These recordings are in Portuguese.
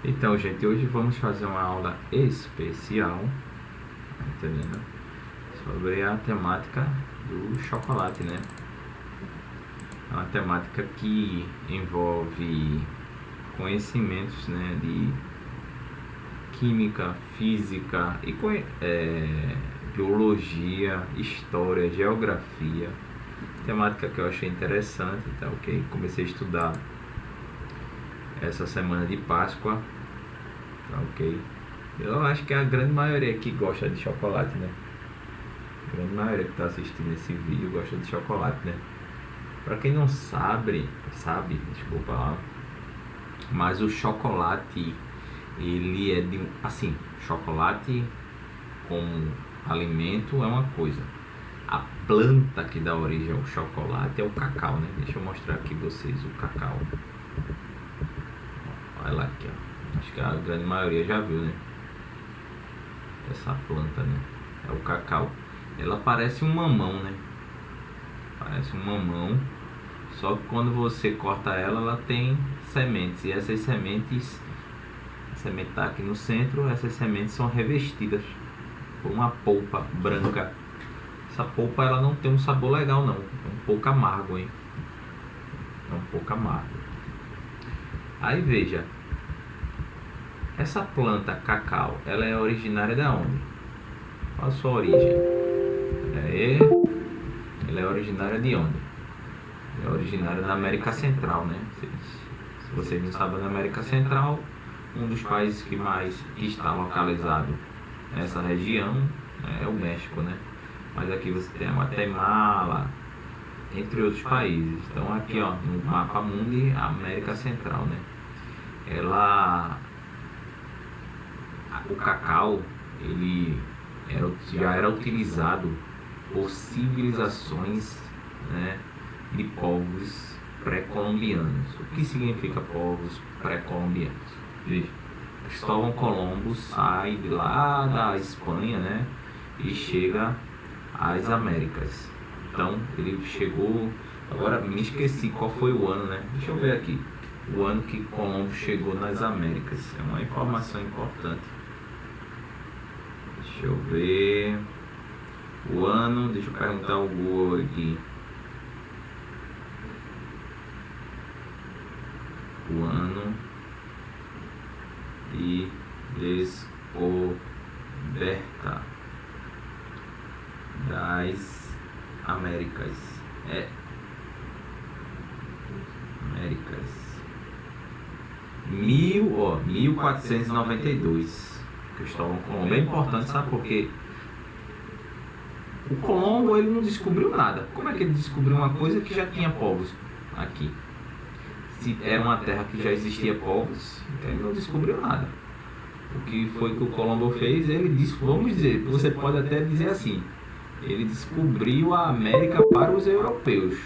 Então, gente, hoje vamos fazer uma aula especial, tá entendendo? Sobre a temática do chocolate, né? É uma temática que envolve conhecimentos, né, de química, física e biologia, história, geografia. Temática que eu achei interessante, tá ok? Comecei a estudar essa semana de Páscoa, tá ok? Eu acho que a grande maioria que gosta de chocolate, né? A grande maioria que está assistindo esse vídeo gosta de chocolate, né? Para quem não sabe, desculpa lá, mas o chocolate, ele é de, assim, chocolate como alimento é uma coisa. A planta que dá origem ao chocolate é o cacau, né? Deixa eu mostrar aqui vocês o cacau. Olha lá aqui, ó. Acho que a grande maioria já viu, né? Essa planta, né? É o cacau. Ela parece um mamão, né? Parece um mamão. Só que quando você corta ela, ela tem sementes. E essas sementes, a semente está aqui no centro, essas sementes são revestidas por uma polpa branca. Essa polpa ela não tem um sabor legal não. É um pouco amargo, hein? É um pouco amargo. Aí veja, essa planta cacau, ela é originária de onde? Qual a sua origem? Ela é originária de onde? É originária da América Central, né? Se vocês não sabem, na América Central, um dos países que está localizado nessa região, né, é o México, né? Mas aqui você tem a Guatemala, entre outros países. Então aqui, ó, no mapa mundi, a América Central, né? O cacau, ele já era utilizado por civilizações, né, de povos pré-colombianos. O que significa povos pré-colombianos? Veja, Cristóvão Colombo sai de lá da Espanha, né, e chega às Américas. Então ele chegou. Agora me esqueci qual foi o ano, né? Deixa eu ver aqui. O ano que Colombo chegou nas Américas. É uma informação importante. Deixa eu ver. O ano, deixa eu perguntar ao Google aqui. O ano de descoberta das Américas. Américas. 1492. Cristóvão Colombo. É importante, sabe por quê? O Colombo ele não descobriu nada. Como é que ele descobriu uma coisa que já tinha povos aqui? Se era uma terra que já existia povos, então ele não descobriu nada. O que foi que o Colombo fez? Ele disse, vamos dizer, você pode até dizer assim, ele descobriu a América para os europeus.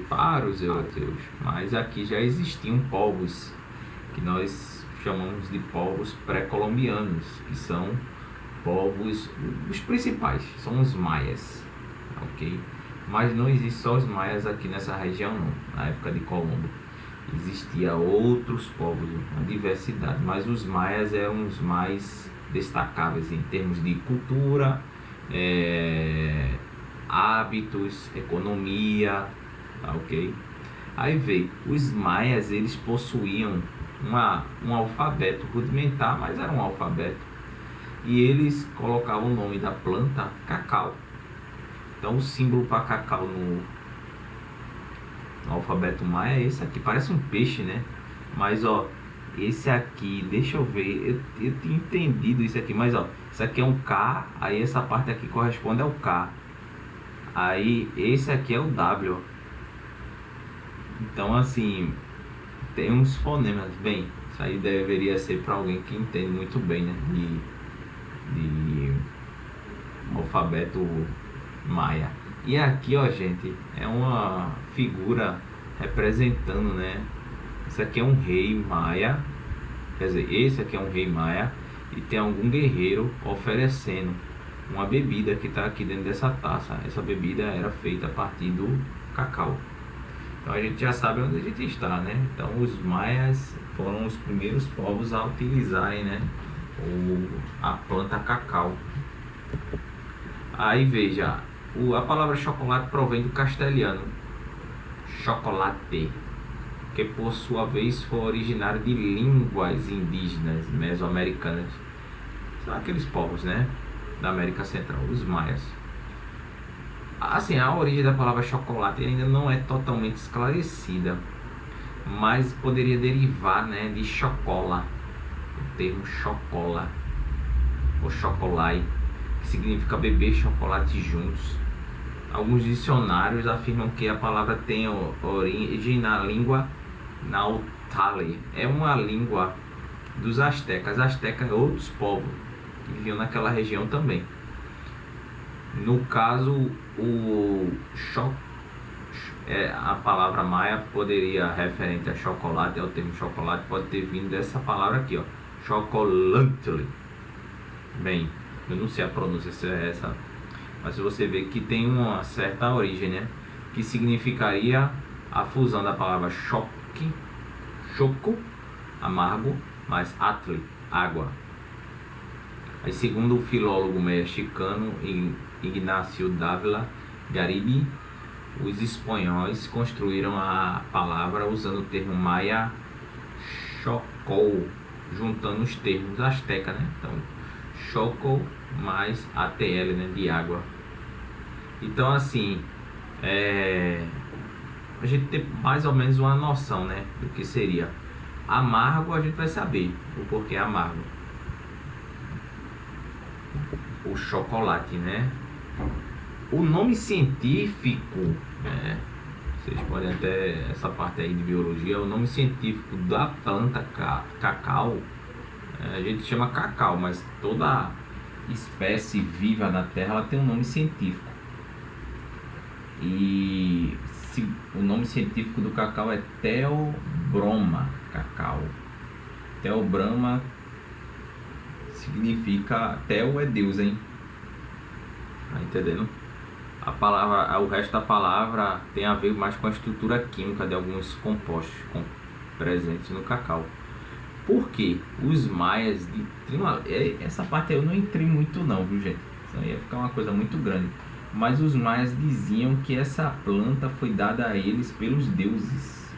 Para os europeus. Mas aqui já existiam povos que nós chamamos de povos pré-colombianos, que são povos, os principais, são os maias, ok? Mas não existe só os maias aqui nessa região não, na época de Colombo. Existia outros povos, uma diversidade, mas os maias eram os mais destacáveis em termos de cultura, hábitos, economia, tá, ok? Aí veio, os maias eles possuíam um alfabeto rudimentar, mas era um alfabeto. E eles colocavam o nome da planta cacau. Então o símbolo para cacau no alfabeto maia é esse aqui, parece um peixe, né? Mas ó, esse aqui, deixa eu ver, eu tinha entendido isso aqui, mas ó, isso aqui é um K, aí essa parte aqui corresponde ao K. Aí esse aqui é o W. Então assim, tem uns fonemas, bem, isso aí deveria ser para alguém que entende muito bem, né? De alfabeto maia. E aqui, ó, gente, é uma figura representando, né? Esse aqui é um rei maia, quer dizer, esse aqui é um rei maia e tem algum guerreiro oferecendo uma bebida que está aqui dentro dessa taça. Essa bebida era feita a partir do cacau. Então a gente já sabe onde a gente está, né? Então os maias foram os primeiros povos a utilizarem, né, a planta cacau. Aí veja, a palavra chocolate provém do castelhano chocolate, que por sua vez foi originário de línguas indígenas mesoamericanas. São aqueles povos, né, da América Central, os maias. Assim, a origem da palavra chocolate ainda não é totalmente esclarecida, mas poderia derivar, né, de chocola, o termo chocola ou chocolai, que significa beber chocolate juntos. Alguns dicionários afirmam que a palavra tem origem na língua Nahuatl. É uma língua dos astecas. Astecas outros povos que viviam naquela região também. No caso, a palavra maia poderia, referente a chocolate, ao termo chocolate, pode ter vindo dessa palavra aqui, ó, chocolantli. Bem, eu não sei a pronúncia se é essa, mas você vê que tem uma certa origem, né? Que significaria a fusão da palavra choque, choco, amargo, mais atli, água. Aí, segundo o filólogo mexicano Ignacio Dávila Garibi, os espanhóis construíram a palavra usando o termo maia chocol, juntando os termos asteca, né? Então, choco mais ATL, né, de água. Então, assim, a gente tem mais ou menos uma noção, né, do que seria amargo. A gente vai saber o porquê amargo, o chocolate, né? O nome científico, né, vocês podem até, essa parte aí de biologia, o nome científico da planta cacau, a gente chama cacau, mas toda espécie viva na Terra ela tem um nome científico. E o nome científico do cacau é Theobroma cacau. Theobroma significa, Theo é Deus, hein? Tá entendendo? A palavra, o resto da palavra tem a ver mais com a estrutura química de alguns compostos presentes no cacau. Por quê? Os maias essa parte eu não entrei muito não, viu, gente? Senão ia ficar uma coisa muito grande. Mas os maias diziam que essa planta foi dada a eles pelos deuses.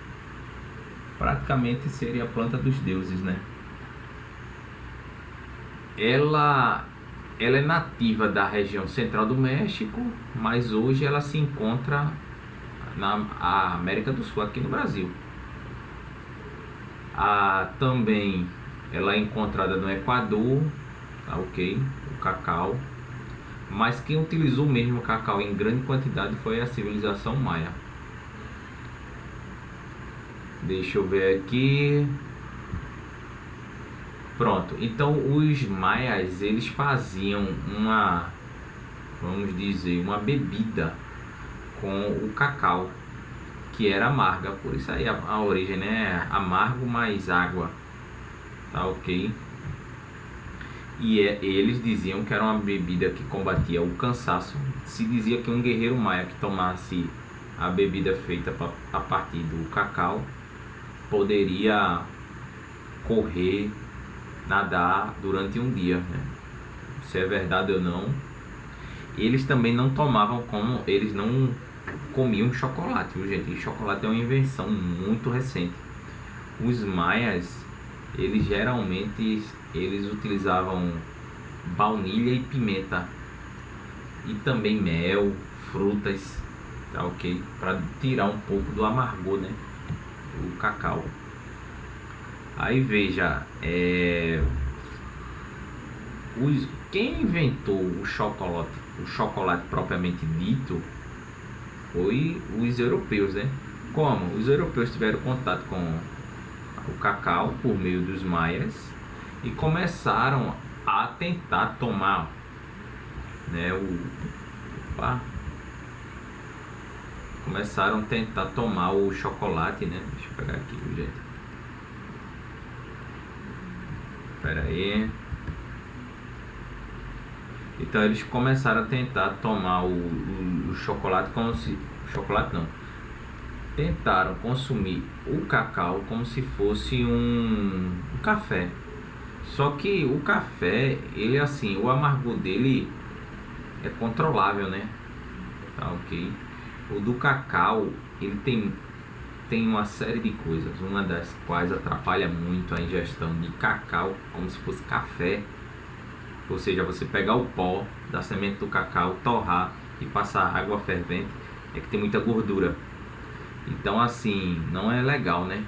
Praticamente seria a planta dos deuses, né? Ela é nativa da região central do México, mas hoje ela se encontra na América do Sul, aqui no Brasil. Também ela é encontrada no Equador, tá ok? O cacau. Mas quem utilizou mesmo o cacau em grande quantidade foi a civilização maia. Deixa eu ver aqui. Pronto, então os maias, eles faziam vamos dizer, uma bebida com o cacau, que era amarga, por isso aí a origem, né, amargo mais água, tá ok? E eles diziam que era uma bebida que combatia o cansaço. Se dizia que um guerreiro maia que tomasse a bebida feita a partir do cacau poderia correr, nadar durante um dia, né? Se é verdade ou não. Eles também não tomavam, como eles não comiam chocolate, viu, gente? E chocolate é uma invenção muito recente. Os maias, geralmente utilizavam baunilha e pimenta, e também mel, frutas, tá ok? Para tirar um pouco do amargor, né, do cacau. Aí veja, quem inventou o chocolate propriamente dito foi os europeus, né? Como os europeus tiveram contato com o cacau por meio dos maias e começaram a tentar tomar, né, começaram a tentar tomar o chocolate, né? Deixa eu pegar aqui o jeito. Espera aí. Então eles começaram a tentar tomar o chocolate como se... Chocolate não. tentaram consumir o cacau como se fosse um café. Só que o café, ele assim, o amargor dele é controlável, né? Tá ok? O do cacau, ele tem uma série de coisas, uma das quais atrapalha muito a ingestão de cacau, como se fosse café. Ou seja, você pegar o pó da semente do cacau, torrar e passar água fervente, é que tem muita gordura. Então assim, não é legal, né?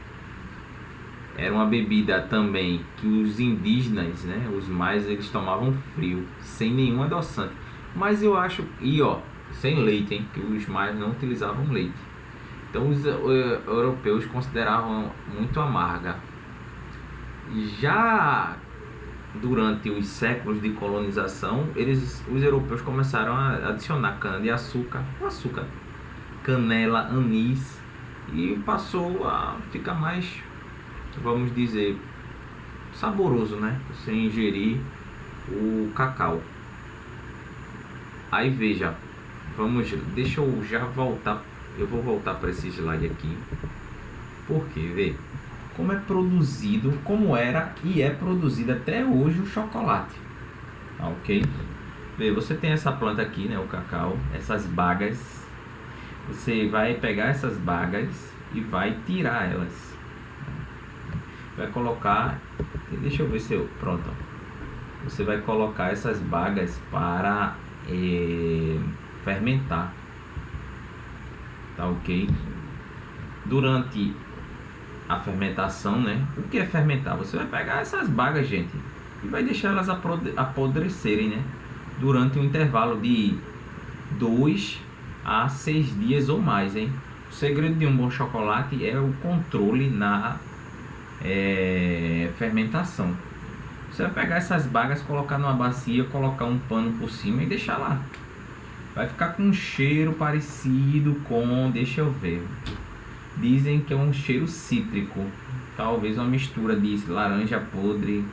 Era uma bebida também que os indígenas, né, os mais, eles tomavam frio, sem nenhum adoçante. Mas eu acho, e ó, sem leite, hein, que os mais não utilizavam leite. Então os europeus consideravam muito amarga. Já durante os séculos de colonização, os europeus começaram a adicionar cana-de-açúcar, açúcar, canela, anis, e passou a ficar mais, vamos dizer, saboroso, né? Você ingerir o cacau. Aí veja, deixa eu já voltar, eu vou voltar para esse slide aqui, porque vê como é produzido, como era e é produzido até hoje o chocolate, tá, ok? Vê, você tem essa planta aqui, né, o cacau, essas bagas, você vai pegar essas bagas e vai tirar elas, vai colocar, deixa eu ver se eu, pronto, você vai colocar essas bagas para fermentar, tá ok? Durante a fermentação, né? O que é fermentar? Você vai pegar essas bagas, gente, e vai deixar elas apodrecerem, né? Durante um intervalo de 2 a 6 dias ou mais, hein? O segredo de um bom chocolate é o controle na fermentação. Você vai pegar essas bagas, colocar numa bacia, colocar um pano por cima e deixar lá. Vai ficar com um cheiro parecido com, deixa eu ver, dizem que é um cheiro cítrico, talvez uma mistura de laranja podre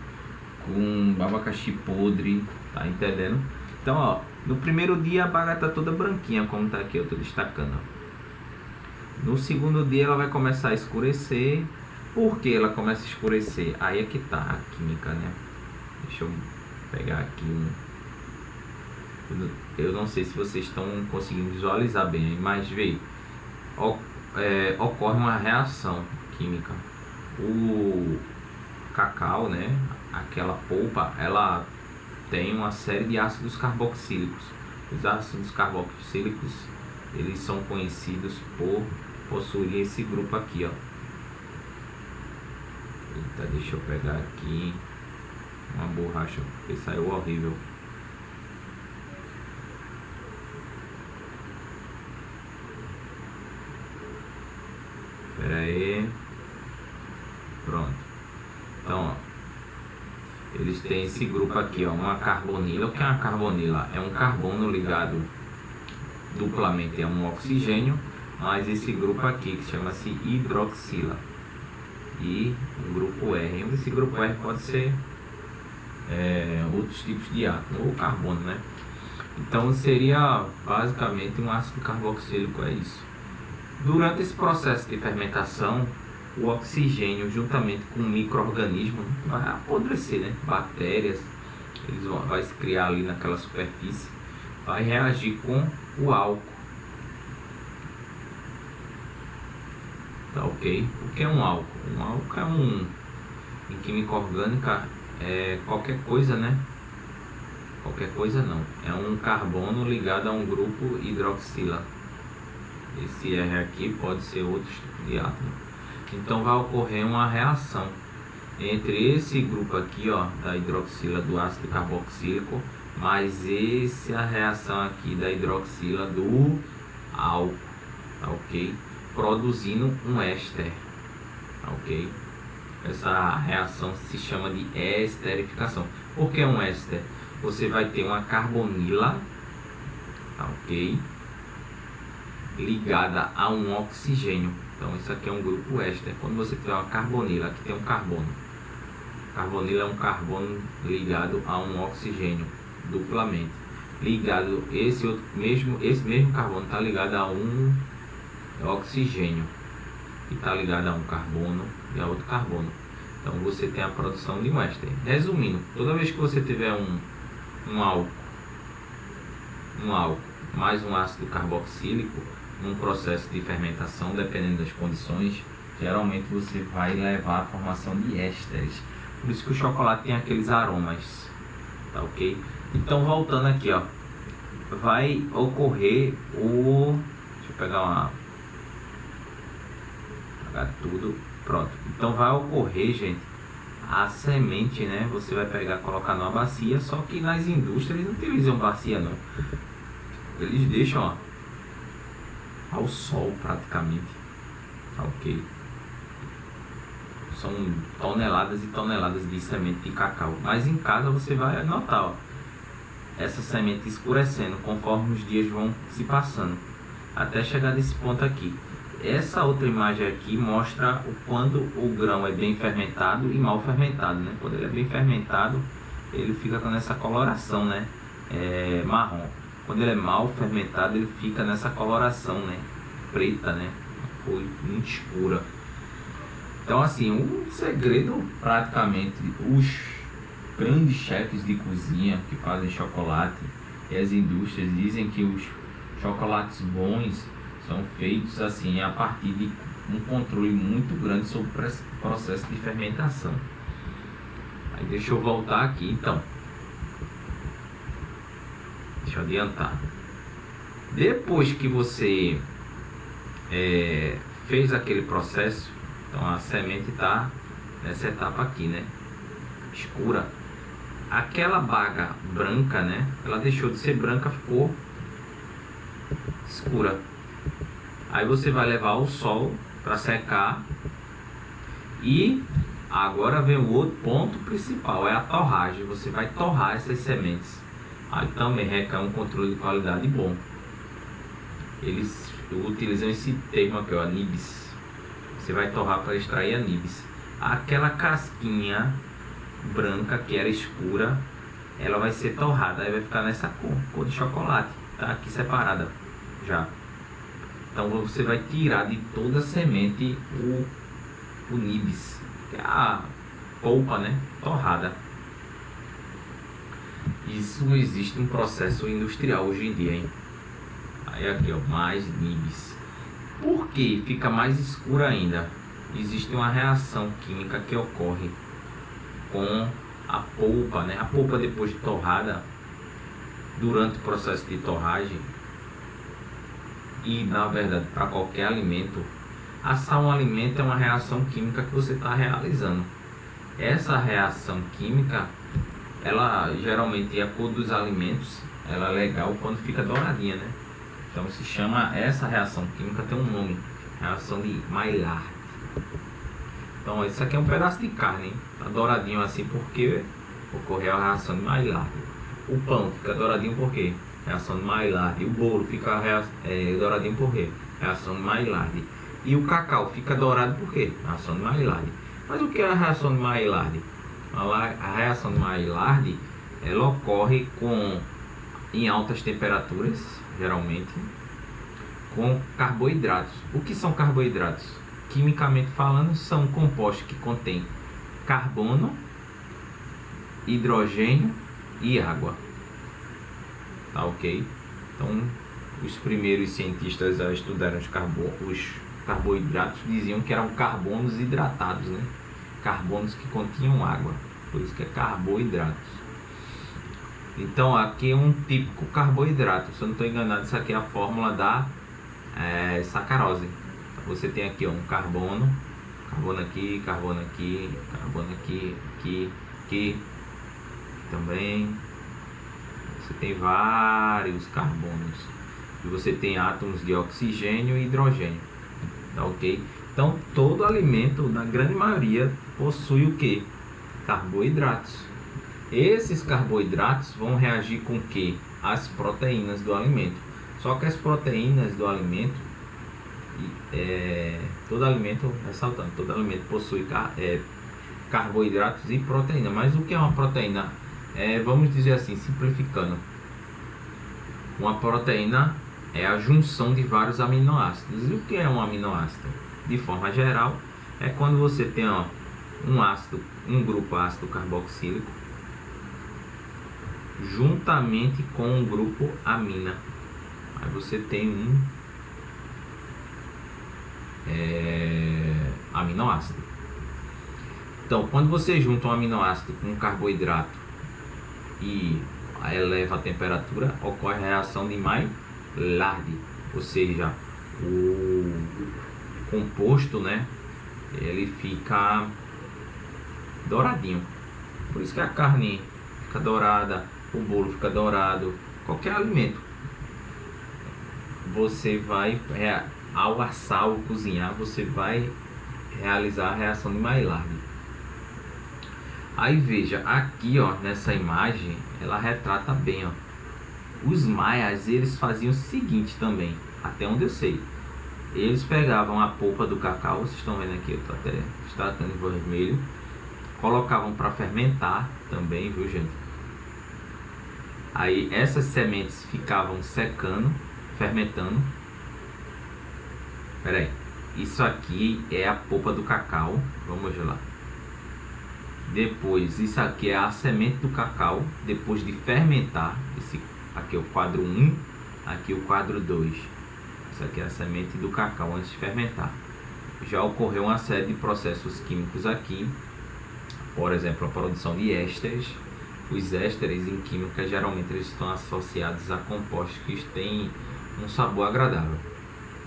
com abacaxi podre, tá entendendo? Então, ó, no primeiro dia a baga tá toda branquinha, como tá aqui, eu tô destacando, ó. No segundo dia ela vai começar a escurecer. Por que ela começa a escurecer? Aí é que tá a química, né? Deixa eu pegar aqui eu não sei se vocês estão conseguindo visualizar bem, mas veio ocorre uma reação química. O cacau, né, aquela polpa, ela tem uma série de ácidos carboxílicos. Os ácidos carboxílicos, eles são conhecidos por possuir esse grupo aqui, ó. Eita, deixa eu pegar aqui uma borracha, porque saiu horrível. Pera aí. Pronto. Então, ó, eles têm esse grupo aqui, ó, uma carbonila. O que é uma carbonila? É um carbono ligado duplamente a um oxigênio, mas esse grupo aqui que chama-se hidroxila. E um grupo R. Esse grupo R pode ser outros tipos de átomo ou carbono, né? Então seria basicamente um ácido carboxílico, é isso. Durante esse processo de fermentação, o oxigênio juntamente com micro-organismos vai apodrecer, né? Bactérias, eles vão se criar ali naquela superfície, vai reagir com o álcool. Tá ok? O que é um álcool? Um álcool em química orgânica, qualquer coisa, né? Qualquer coisa não. É um carbono ligado a um grupo hidroxila. Esse R aqui pode ser outro tipo de átomo. Então vai ocorrer uma reação entre esse grupo aqui, ó, da hidroxila do ácido carboxílico, mais a reação aqui da hidroxila do álcool, tá ok? Produzindo um éster, tá ok? Essa reação se chama de esterificação. Por que um éster? Você vai ter uma carbonila, tá ok? Ligada a um oxigênio. Então isso aqui é um grupo éster. Quando você tiver uma carbonila, aqui tem um carbono. Carbonila é um carbono ligado a um oxigênio duplamente. Esse mesmo carbono está ligado a um oxigênio. que está ligado a um carbono e a outro carbono. Então você tem a produção de um éster. Resumindo, toda vez que você tiver um álcool mais um ácido carboxílico num processo de fermentação, dependendo das condições, geralmente você vai levar à formação de ésteres. Por isso que o chocolate tem aqueles aromas, tá ok? Então voltando aqui, ó, vai ocorrer o... Deixa eu pegar tudo, pronto. Então vai ocorrer, gente, a semente, né? Você vai pegar, colocar numa bacia, só que nas indústrias eles não utilizam bacia não. Eles deixam, ó, ao sol praticamente, tá ok? São toneladas e toneladas de semente de cacau. Mas em casa você vai notar, ó, essa semente escurecendo conforme os dias vão se passando, até chegar nesse ponto aqui. Essa outra imagem aqui mostra o quando o grão é bem fermentado e mal fermentado, né? Quando ele é bem fermentado, ele fica com essa coloração, né? Marrom. Quando ele é mal fermentado, ele fica nessa coloração, né? Preta, né? Uma cor muito escura. Então, assim, um segredo, praticamente, os grandes chefes de cozinha que fazem chocolate e as indústrias dizem que os chocolates bons são feitos assim a partir de um controle muito grande sobre o processo de fermentação. Aí deixa eu voltar aqui, então. Deixa eu adiantar. Depois que você fez aquele processo, então a semente está nessa etapa aqui, né? Escura. Aquela baga branca, né? Ela deixou de ser branca, ficou escura. Aí você vai levar ao sol para secar. E agora vem o outro ponto principal, é a torragem. Você vai torrar essas sementes. Aí também requer um controle de qualidade bom. Eles utilizam esse termo aqui, ó, nibs. Você vai torrar para extrair a nibs. Aquela casquinha branca que era escura, ela vai ser torrada. Aí vai ficar nessa cor de chocolate. Tá aqui separada já. Então você vai tirar de toda a semente o nibs, que é a polpa, né? Torrada. Isso existe um processo industrial hoje em dia, hein? Aí aqui, ó, mais nibs. Por que fica mais escuro ainda? Existe uma reação química que ocorre com a polpa, né? A polpa depois de torrada, durante o processo de torragem, e na verdade para qualquer alimento, assar um alimento é uma reação química que você está realizando. Essa reação química, ela geralmente é a cor dos alimentos, ela é legal quando fica douradinha, né? Então se chama, essa reação química tem um nome, reação de Maillard. Então isso aqui é um pedaço de carne, hein? Tá douradinho assim porque ocorreu a reação de Maillard. O pão fica douradinho por quê? Reação de Maillard. E o bolo fica douradinho por quê? Reação de Maillard. E o cacau fica dourado por quê? Reação de Maillard. Mas o que é a reação de Maillard? A reação de Maillard, ela ocorre em altas temperaturas, geralmente, com carboidratos. O que são carboidratos? Quimicamente falando, são compostos que contêm carbono, hidrogênio e água. Tá ok? Então, os primeiros cientistas a estudar os carboidratos diziam que eram carbonos hidratados, né? Carbonos que continham água, por isso que é carboidratos. Então, aqui é um típico carboidrato. Se eu não estou enganado, isso aqui é a fórmula da sacarose. Você tem aqui, ó, um carbono aqui, carbono aqui, carbono aqui, aqui também. Você tem vários carbonos e você tem átomos de oxigênio e hidrogênio, tá ok? Então todo alimento, na grande maioria, possui o que? Carboidratos. Esses carboidratos vão reagir com o que? As proteínas do alimento. Só que as proteínas do alimento, todo alimento, ressaltando, todo alimento possui carboidratos e proteína. Mas o que é uma proteína? Vamos dizer assim, simplificando, uma proteína é a junção de vários aminoácidos. E o que é um aminoácido? de forma geral, é quando você tem um grupo ácido carboxílico juntamente com um grupo amina. Aí você tem um aminoácido. Então, quando você junta um aminoácido com um carboidrato e eleva a temperatura, ocorre a reação de Maillard, ou seja, o composto, né, ele fica douradinho. Por isso que a carne fica dourada, o bolo fica dourado, qualquer alimento. Você vai, ao assar ou cozinhar, você vai realizar a reação de Maillard. Aí veja, aqui ó, nessa imagem, ela retrata bem, ó. Os maias, eles faziam o seguinte também, até onde eu sei. Eles pegavam a polpa do cacau, vocês estão vendo aqui, eu tô até destacando em vermelho. Colocavam para fermentar também, viu gente? Aí essas sementes ficavam secando, fermentando. Pera aí, isso aqui é a polpa do cacau, vamos lá. Depois, isso aqui é a semente do cacau, depois de fermentar. Esse aqui é o quadro 1, aqui o quadro 2. Isso aqui é a semente do cacau antes de fermentar. Já ocorreu uma série de processos químicos aqui, por exemplo, a produção de ésteres. Os ésteres em química geralmente eles estão associados a compostos que têm um sabor agradável.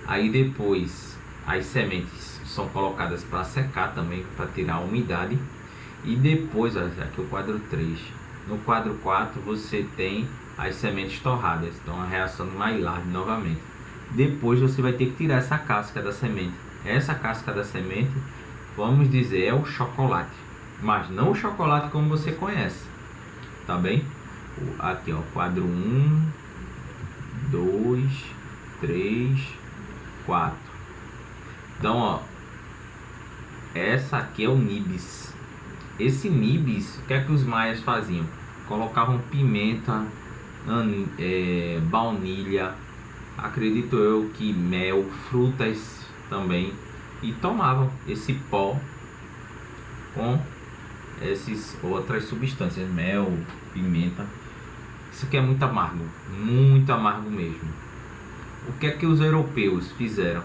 Aí depois as sementes são colocadas para secar também, para tirar a umidade. E depois, aqui o quadro 3. No quadro 4 você tem as sementes torradas, então a reação de Maillard novamente. Depois você vai ter que tirar essa casca da semente. Essa casca da semente, vamos dizer, é o chocolate, mas não o chocolate como você conhece, tá bem? Aqui ó, quadro 1, 2, 3, 4. Então ó, essa aqui é o nibs. Esse nibs, o que é que os maias faziam? Colocavam pimenta, baunilha, acredito eu que mel, frutas também, e tomavam esse pó com essas outras substâncias, mel, pimenta. Isso aqui é muito amargo mesmo. O que é que os europeus fizeram?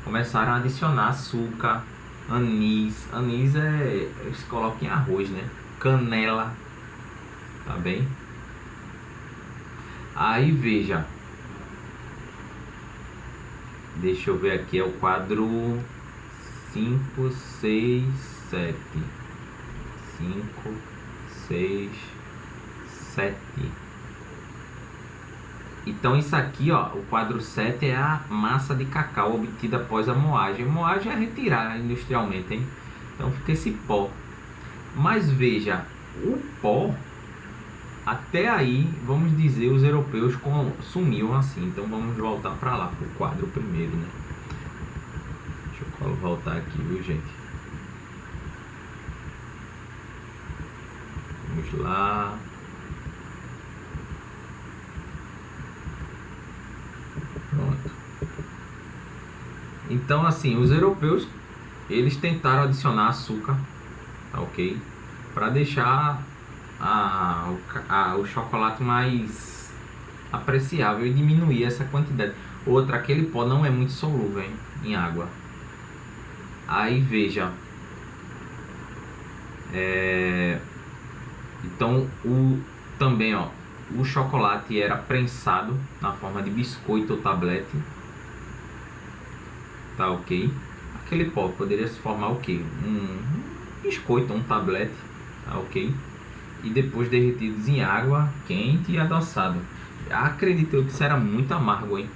Começaram a adicionar açúcar, anis. Anis eles colocam em arroz, né? Canela, tá bem? Aí veja, deixa eu ver aqui, é o quadro 5, 6, 7. 5, 6, 7. Então isso aqui, ó, o quadro 7 é a massa de cacau obtida após a moagem. A moagem é retirar industrialmente, hein? Então fica esse pó. Mas veja, o pó, até aí, vamos dizer, os europeus consumiam assim. Então vamos voltar para lá, para o quadro primeiro, né? Deixa eu voltar aqui, viu, gente? Vamos lá. Pronto. Então, assim, os europeus, eles tentaram adicionar açúcar, tá ok? Para deixar o chocolate mais apreciável e diminuir essa quantidade. Outra, aquele pó não é muito solúvel, hein, em água. Aí veja, então também ó, o chocolate era prensado na forma de biscoito ou tablete, tá ok? Aquele pó poderia se formar o que? Um biscoito, um tablete, tá ok? E depois derretidos em água quente e adoçado. Acredito eu que isso era muito amargo, hein?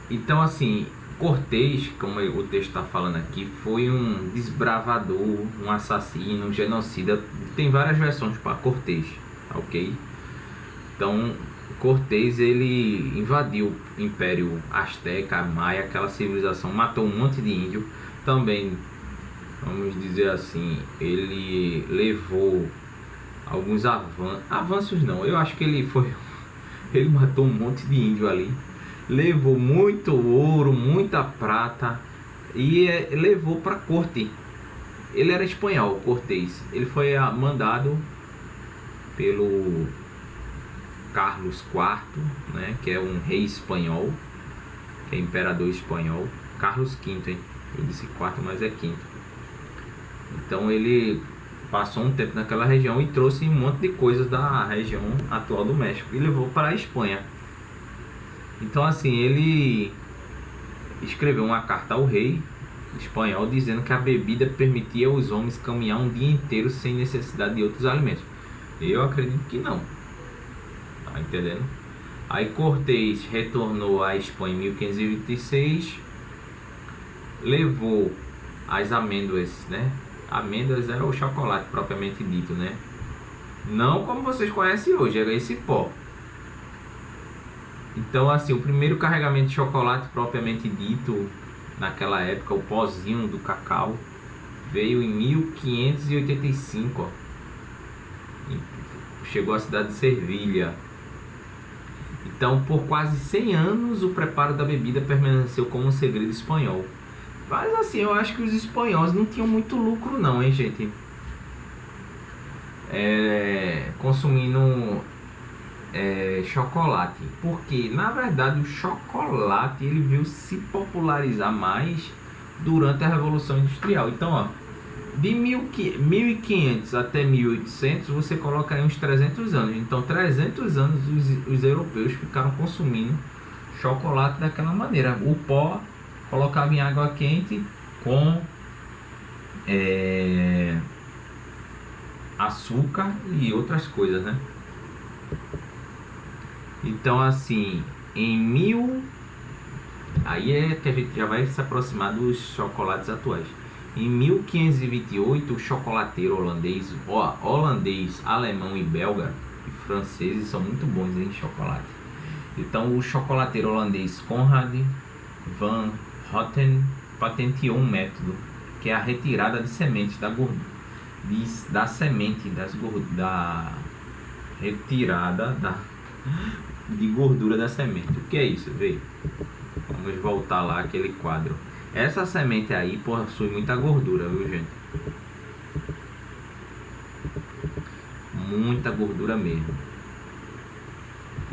Então assim, Cortês, como o texto está falando aqui, foi um desbravador, um assassino, um genocida. Tem várias versões para Cortês, ok? Então, Cortês, ele invadiu o Império Azteca, Maia, aquela civilização, matou um monte de índio. Também, vamos dizer assim, ele levou alguns avanços não, eu acho que ele matou um monte de índio ali. levou muito ouro, muita prata e levou para a corte. Ele era espanhol, Cortés. Ele foi mandado pelo Carlos IV, né, que é um rei espanhol, que é imperador espanhol. Carlos V, hein? Eu disse quarto, mas é quinto. Então ele passou um tempo naquela região e trouxe um monte de coisas da região atual do México e levou para a Espanha. Então assim, ele escreveu uma carta ao rei espanhol dizendo que a bebida permitia aos homens caminhar um dia inteiro sem necessidade de outros alimentos. Eu acredito que não. Tá entendendo? Aí Cortés retornou à Espanha em 1526, levou as amêndoas, né? Amêndoas era o chocolate propriamente dito, né? Não como vocês conhecem hoje, era esse pó. Então assim, o primeiro carregamento de chocolate propriamente dito naquela época, o pozinho do cacau, veio em 1585, ó. Chegou à cidade de Servilha. Então, por quase 100 anos, o preparo da bebida permaneceu como um segredo espanhol. Mas assim, eu acho que os espanhóis não tinham muito lucro não, hein, gente? Consumindo chocolate. Porque, na verdade, o chocolate ele veio se popularizar mais durante a Revolução Industrial. Então, ó, de 1500 até 1800, você coloca aí uns 300 anos. Então, 300 anos os europeus ficaram consumindo chocolate daquela maneira. O pó colocava em água quente com açúcar e outras coisas, né? Então, assim, aí é que a gente já vai se aproximar dos chocolates atuais. Em 1528, o chocolateiro holandês, alemão e belga e franceses são muito bons em chocolate. Então, o chocolateiro holandês Conrad van Houten patenteou um método que é a retirada de sementes da gordura, de gordura da semente. O que é isso? Vê. Vamos voltar lá aquele quadro. Essa semente aí possui muita gordura, viu, gente? Muita gordura mesmo.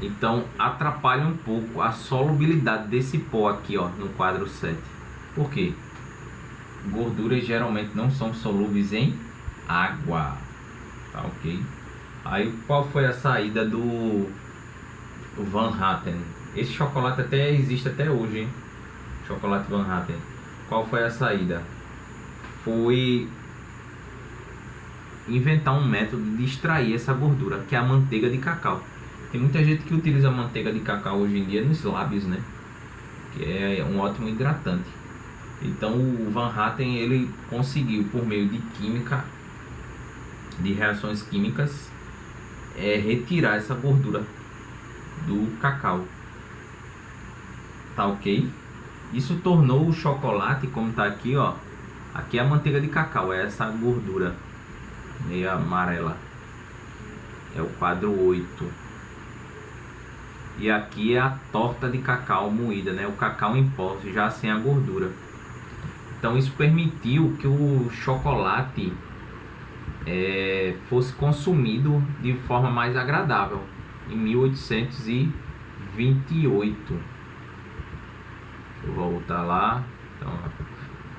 Então atrapalha um pouco a solubilidade desse pó aqui, ó, no quadro 7. Por quê? Gorduras geralmente não são solúveis em água. Tá ok? Aí qual foi a saída do Van Houten? Esse chocolate até existe até hoje, hein? Chocolate Van Houten. Qual foi a saída? Foi inventar um método de extrair essa gordura, que é a manteiga de cacau. Tem muita gente que utiliza a manteiga de cacau hoje em dia nos lábios, né? Que é um ótimo hidratante. Então o Van Houten ele conseguiu, por meio de química, de reações químicas, retirar essa gordura do cacau. Tá ok? Isso tornou o chocolate, como tá aqui, ó. Aqui é a manteiga de cacau, é essa gordura meio amarela. É o quadro 8. E aqui é a torta de cacau moída, né? O cacau em pó, já sem a gordura. Então isso permitiu que o chocolate fosse consumido de forma mais agradável. Em 1828. Vou voltar lá. Então,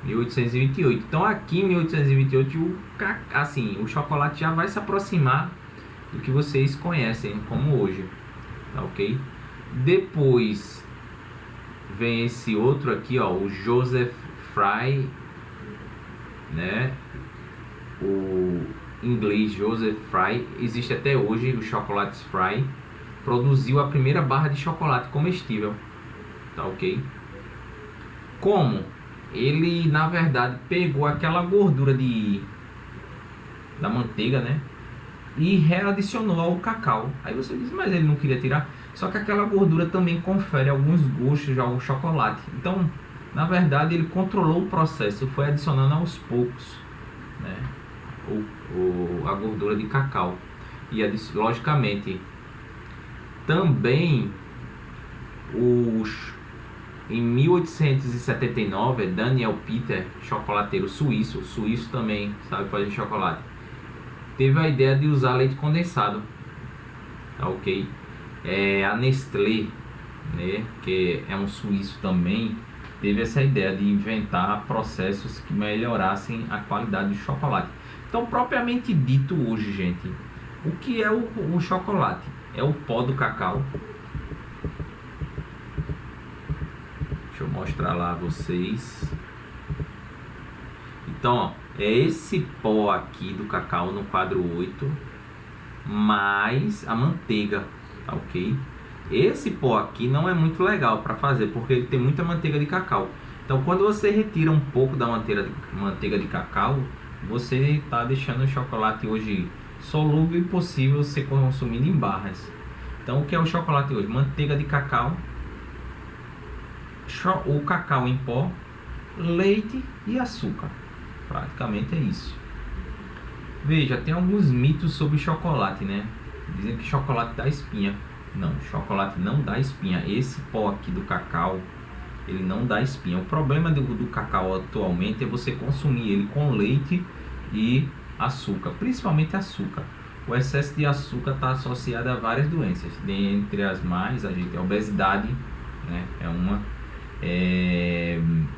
1828. Então aqui em 1828 o chocolate já vai se aproximar do que vocês conhecem como hoje. Tá ok? Depois vem esse outro aqui, ó, o Joseph Fry, né? O inglês Joseph Fry, existe até hoje, o chocolates Fry, produziu a primeira barra de chocolate comestível. Tá ok? Como? Ele, na verdade, pegou aquela gordura da manteiga, né? E readicionou ao cacau. Aí você diz, mas ele não queria tirar. Só que aquela gordura também confere alguns gostos ao chocolate. Então, na verdade, ele controlou o processo, foi adicionando aos poucos, né? A gordura de cacau. E logicamente, também Em 1879, Daniel Peter, chocolateiro suíço também sabe fazer chocolate, teve a ideia de usar leite condensado, tá ok? A Nestlé, né, que é um suíço também, teve essa ideia de inventar processos que melhorassem a qualidade do chocolate. Então, propriamente dito hoje, gente, o que é o chocolate? É o pó do cacau. Deixa eu mostrar lá a vocês. Então, ó, é esse pó aqui do cacau no quadro 8, mais a manteiga, tá ok? Esse pó aqui não é muito legal para fazer, porque ele tem muita manteiga de cacau. Então, quando você retira um pouco da manteiga de cacau, você está deixando o chocolate hoje solúvel e possível ser consumido em barras. Então, o que é o chocolate hoje? Manteiga de cacau, o cacau em pó, leite e açúcar. Praticamente é isso. Veja, tem alguns mitos sobre chocolate, né? Dizem que chocolate dá espinha. Não, chocolate não dá espinha. Esse pó aqui do cacau, ele não dá espinha. O problema do cacau atualmente é você consumir ele com leite e açúcar, principalmente açúcar. O excesso de açúcar está associado a várias doenças. Dentre as mais, a gente, a obesidade, né, é uma,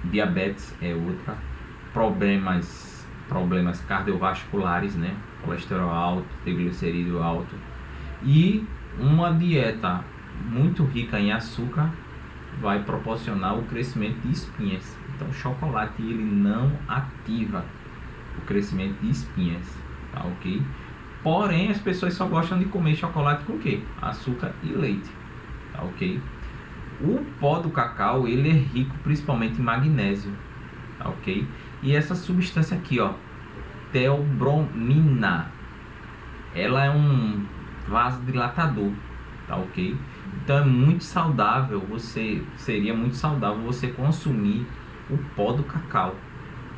diabetes é outra, problemas cardiovasculares, né, colesterol alto, triglicerídeo alto, e uma dieta muito rica em açúcar vai proporcionar o crescimento de espinhas. Então, o chocolate ele não ativa o crescimento de espinhas, tá ok? Porém, as pessoas só gostam de comer chocolate com o quê? Açúcar e leite, tá ok? O pó do cacau ele é rico principalmente em magnésio, tá ok? E essa substância aqui, ó, teobromina, ela é um vasodilatador, tá ok? Então é muito saudável, seria muito saudável você consumir o pó do cacau,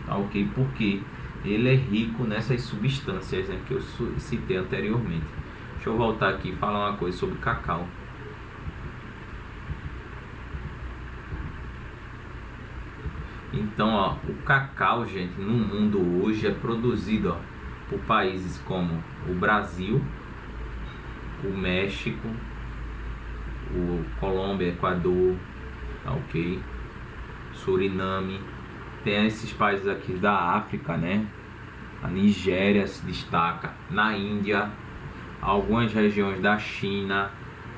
tá ok? Porque ele é rico nessas substâncias, né, que eu citei anteriormente. Deixa eu voltar aqui e falar uma coisa sobre cacau. Então, ó, o cacau, gente, no mundo hoje é produzido, ó, por países como o Brasil, o México, o Colômbia, Equador, tá ok? Suriname, tem esses países aqui da África, né? A Nigéria se destaca, na Índia, algumas regiões da China,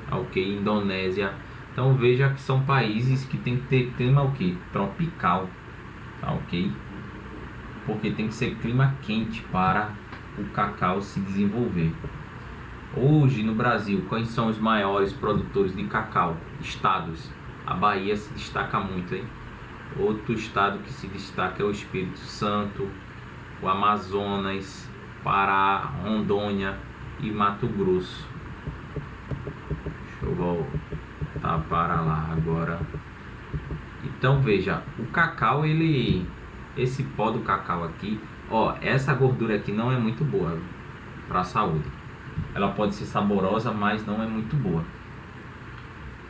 tá ok? Indonésia. Então veja que são países que tem que ter clima o quê? Tropical, tá ok? Porque tem que ser clima quente para o cacau se desenvolver. Hoje no Brasil, quais são os maiores produtores de cacau? Estados. A Bahia se destaca muito, hein? Outro estado que se destaca é o Espírito Santo, o Amazonas, Pará, Rondônia e Mato Grosso. Deixa eu voltar para lá agora. Então veja, o cacau, esse pó do cacau aqui, ó, essa gordura aqui não é muito boa para a saúde. Ela pode ser saborosa, mas não é muito boa.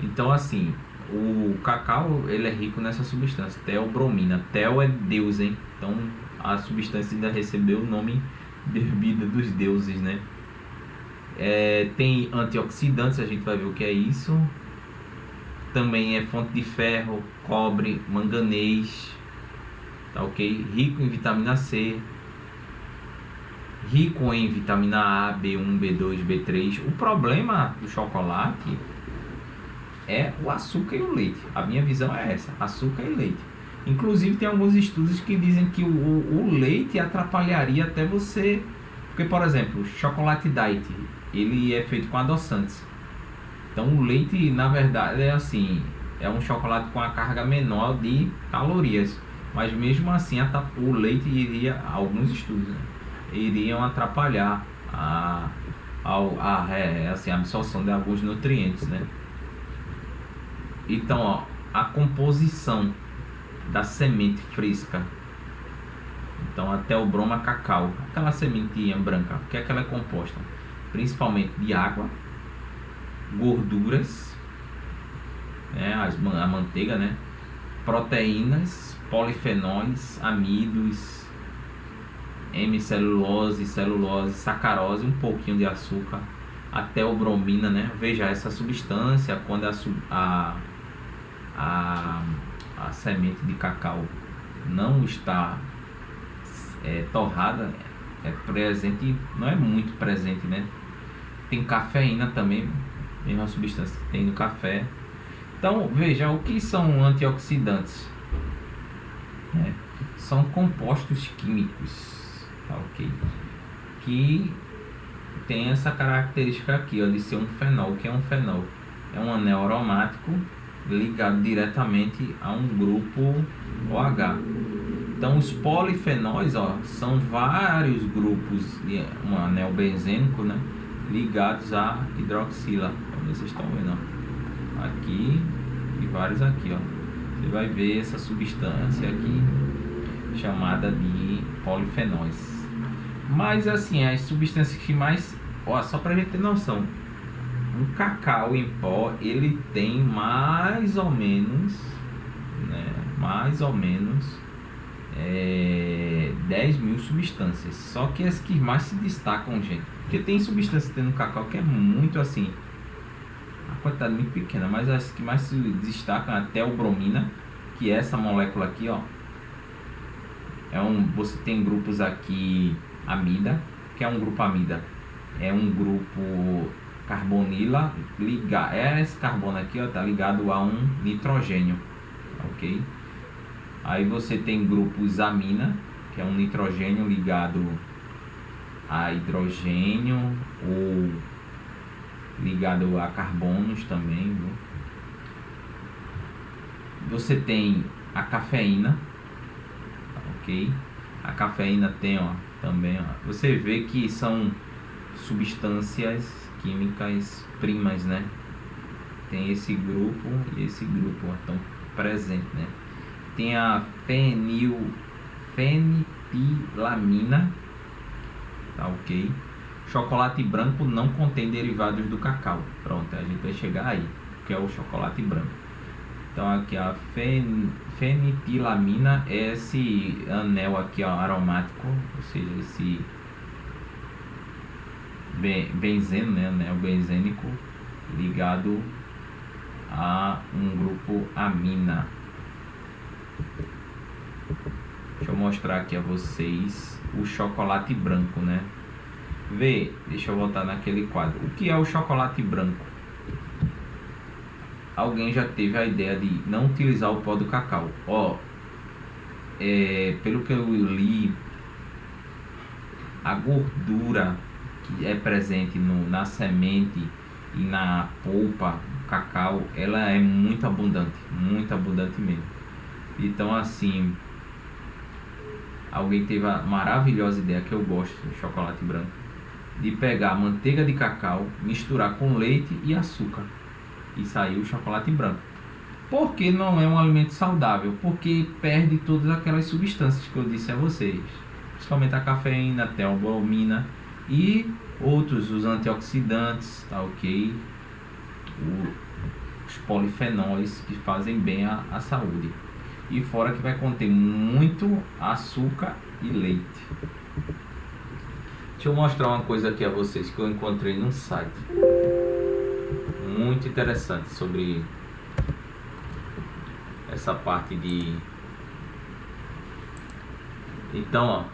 Então assim, o cacau ele é rico nessa substância, teobromina. Teo é Deus, hein? Então a substância ainda recebeu o nome de bebida dos deuses, né? Tem antioxidantes, a gente vai ver o que é isso. Também é fonte de ferro, cobre, manganês, tá ok? Rico em vitamina C, rico em vitamina A, B1, B2, B3. O problema do chocolate é o açúcar e o leite. A minha visão é essa, açúcar e leite. Inclusive tem alguns estudos que dizem que o leite atrapalharia até você. Porque, por exemplo, o chocolate diet, ele é feito com adoçantes. Então o leite, na verdade, é assim, é um chocolate com a carga menor de calorias. Mas mesmo assim, o leite iria, alguns estudos, né, iriam atrapalhar assim, a absorção de alguns nutrientes, né? Então, ó, a composição da semente fresca. Então, até o broma cacau, aquela sementinha branca, o que é que ela é composta? Principalmente de água, gorduras né? A manteiga, né? Proteínas, polifenóis, amidos, hemicelulose, celulose, sacarose, um pouquinho de açúcar, até o bromina, né? Veja, essa substância, quando a semente de cacau não está torrada, é presente, não é muito presente, né? Tem cafeína também, mesma substância que tem no café. Então, veja, o que são antioxidantes? São compostos químicos, tá, ok? Que tem essa característica aqui, ó, de ser um fenol. O que é um fenol? É um anel aromático ligado diretamente a um grupo OH. Então, os polifenóis, ó, são vários grupos de um anel benzênico, né, ligados a hidroxila. Como vocês estão vendo, ó, aqui e vários aqui, ó. Você vai ver essa substância aqui chamada de polifenóis. Mas assim, as substâncias que mais, ó, só pra gente ter noção, um cacau em pó, ele tem mais ou menos, né, 10 mil substâncias. Só que as que mais se destacam, gente, porque tem substâncias no cacau que é muito assim, a quantidade muito pequena, mas as que mais se destacam até o bromina, que é essa molécula aqui, ó. Você tem grupos aqui amida, que é um grupo amida, é um grupo carbonila ligado, esse carbono aqui, ó, tá ligado a um nitrogênio, ok? Aí você tem grupos amina, que é um nitrogênio ligado a hidrogênio ou ligado a carbonos também, viu? Você tem a cafeína, ok? A cafeína tem, ó, também, ó. Você vê que são substâncias químicas primas, né? Tem esse grupo e esse grupo, ó, estão presentes, né? Tem a fenipilamina, tá, ok? Chocolate branco não contém derivados do cacau. Pronto, a gente vai chegar aí, que é o chocolate branco. Então aqui a fenipilamina é esse anel aqui, ó, aromático, ou seja, esse benzeno, né, anel benzênico ligado a um grupo amina. Deixa eu mostrar aqui a vocês o chocolate branco, né? Deixa eu voltar naquele quadro. O que é o chocolate branco? Alguém já teve a ideia de não utilizar o pó do cacau. Ó, pelo que eu li, a gordura que é presente na semente e na polpa do cacau, ela é muito abundante mesmo. Então assim, alguém teve a maravilhosa ideia, que eu gosto do chocolate branco, de pegar manteiga de cacau, misturar com leite e açúcar e saiu o chocolate branco. Por que não é um alimento saudável? Porque perde todas aquelas substâncias que eu disse a vocês, principalmente a cafeína, a teobromina e outros, os antioxidantes, tá, ok? Os polifenóis que fazem bem à saúde. E fora que vai conter muito açúcar e leite. Deixa eu mostrar uma coisa aqui a vocês que eu encontrei num site muito interessante sobre essa parte de... Então, ó,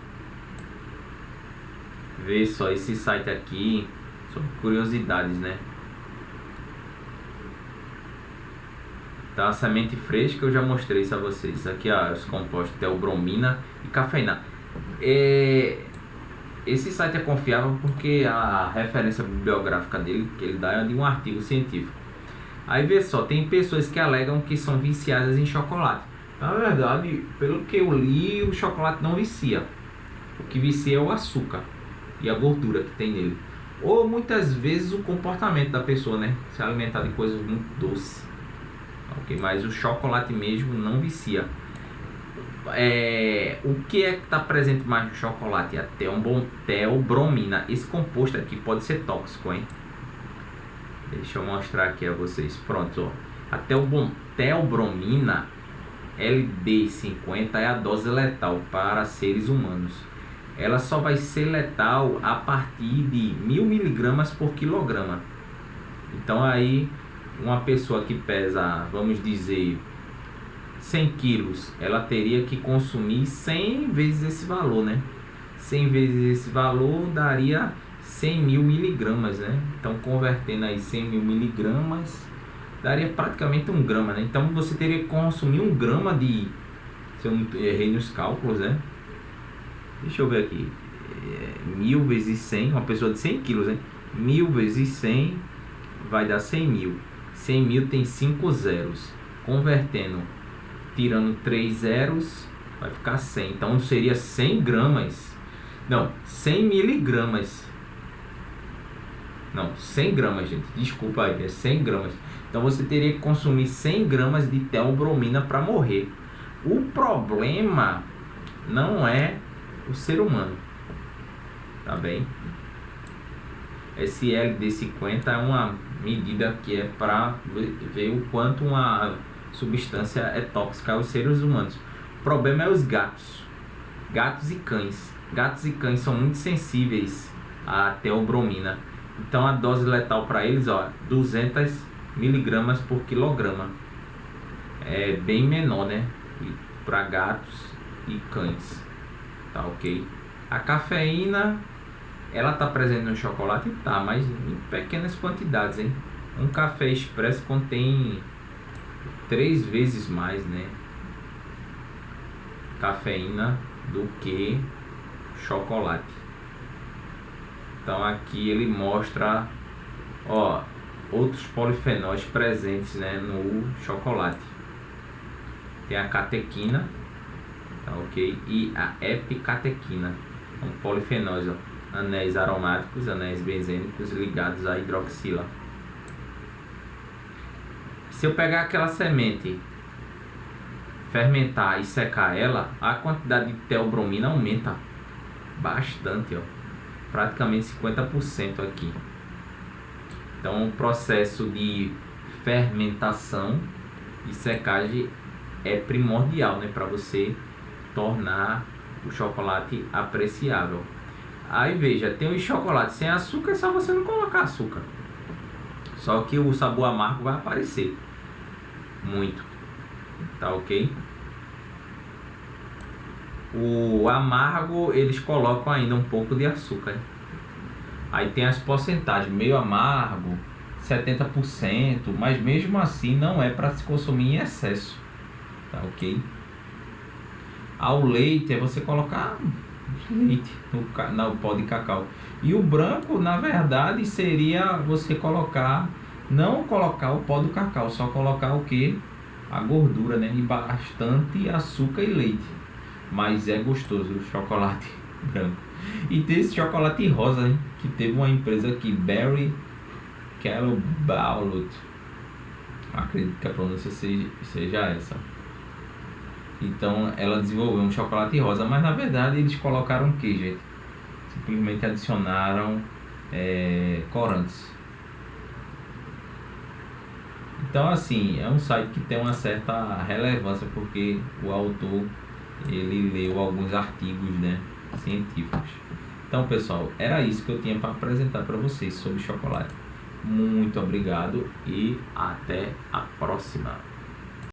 vê só esse site aqui sobre curiosidades, né? Tá, a semente fresca eu já mostrei isso a vocês. Aqui, ó, os compostos teobromina e cafeína. Esse site é confiável porque a referência bibliográfica dele, que ele dá, é de um artigo científico. Aí vê só, tem pessoas que alegam que são viciadas em chocolate. Na verdade, pelo que eu li, o chocolate não vicia. O que vicia é o açúcar e a gordura que tem nele. Ou muitas vezes o comportamento da pessoa, né? Se alimentar de coisas muito doces. Ok, mas o chocolate mesmo não vicia. O que é que está presente mais no chocolate? A teobromina. Esse composto aqui pode ser tóxico, hein? Deixa eu mostrar aqui a vocês. Pronto, ó. A teobromina LD50 é a dose letal para seres humanos. Ela só vai ser letal a partir de 1000 miligramas por quilograma. Então aí uma pessoa que pesa, vamos dizer, 100 quilos, ela teria que consumir 100 vezes esse valor, né? 100 vezes esse valor daria 100 mil miligramas, né? Então convertendo aí 100 mil miligramas daria praticamente 1 grama, né? Então você teria que consumir 1 grama de... Se eu não errei nos cálculos, né? Deixa eu ver aqui. 1000 vezes 100, uma pessoa de 100 quilos, né? 1000 vezes 100 vai dar 100 mil. 100 mil tem 5 zeros. Convertendo, tirando 3 zeros, vai ficar 100. Então seria 100 gramas. Não, 100 miligramas. Não, 100 gramas, gente. Desculpa aí, é 100 gramas. Então você teria que consumir 100 gramas de teobromina para morrer. O problema não é o ser humano, tá bem? Esse LD50 é uma medida que é para ver o quanto uma substância é tóxica aos seres humanos. O problema é os gatos e cães. Gatos e cães são muito sensíveis à teobromina. Então a dose letal para eles, ó, 200 miligramas por quilograma. É bem menor, né? Para gatos e cães. Tá ok? A cafeína, ela tá presente no chocolate? Tá, mas em pequenas quantidades, hein? Um café expresso contém 3 vezes mais, né? Cafeína do que chocolate. Então aqui ele mostra, ó, outros polifenóis presentes, né, no chocolate. Tem a catequina, tá ok? E a epicatequina. São polifenóis, ó, anéis aromáticos, anéis benzênicos ligados à hidroxila. Se eu pegar aquela semente, fermentar e secar ela, a quantidade de teobromina aumenta bastante, ó, praticamente 50% aqui. Então o processo de fermentação e secagem é primordial, né, para você tornar o chocolate apreciável. Aí veja, tem os chocolates sem açúcar, é só você não colocar açúcar. Só que o sabor amargo vai aparecer muito, tá ok? O amargo eles colocam ainda um pouco de açúcar, hein? Aí tem as porcentagens, meio amargo, 70%, mas mesmo assim não é para se consumir em excesso, tá ok? Ao leite é você colocar leite no pó de cacau. E o branco, na verdade, seria você colocar, não colocar o pó do cacau, só colocar o que? A gordura, né? E bastante açúcar e leite. Mas é gostoso o chocolate branco. E tem esse chocolate rosa, hein? Que teve uma empresa aqui, Berry Callebaut. Acredito que a pronúncia seja essa. Então ela desenvolveu um chocolate rosa, mas na verdade eles colocaram o que, gente? Simplesmente adicionaram corantes. Então assim, é um site que tem uma certa relevância porque o autor ele leu alguns artigos, né, científicos. Então pessoal, era isso que eu tinha para apresentar para vocês sobre chocolate. Muito obrigado e até a próxima.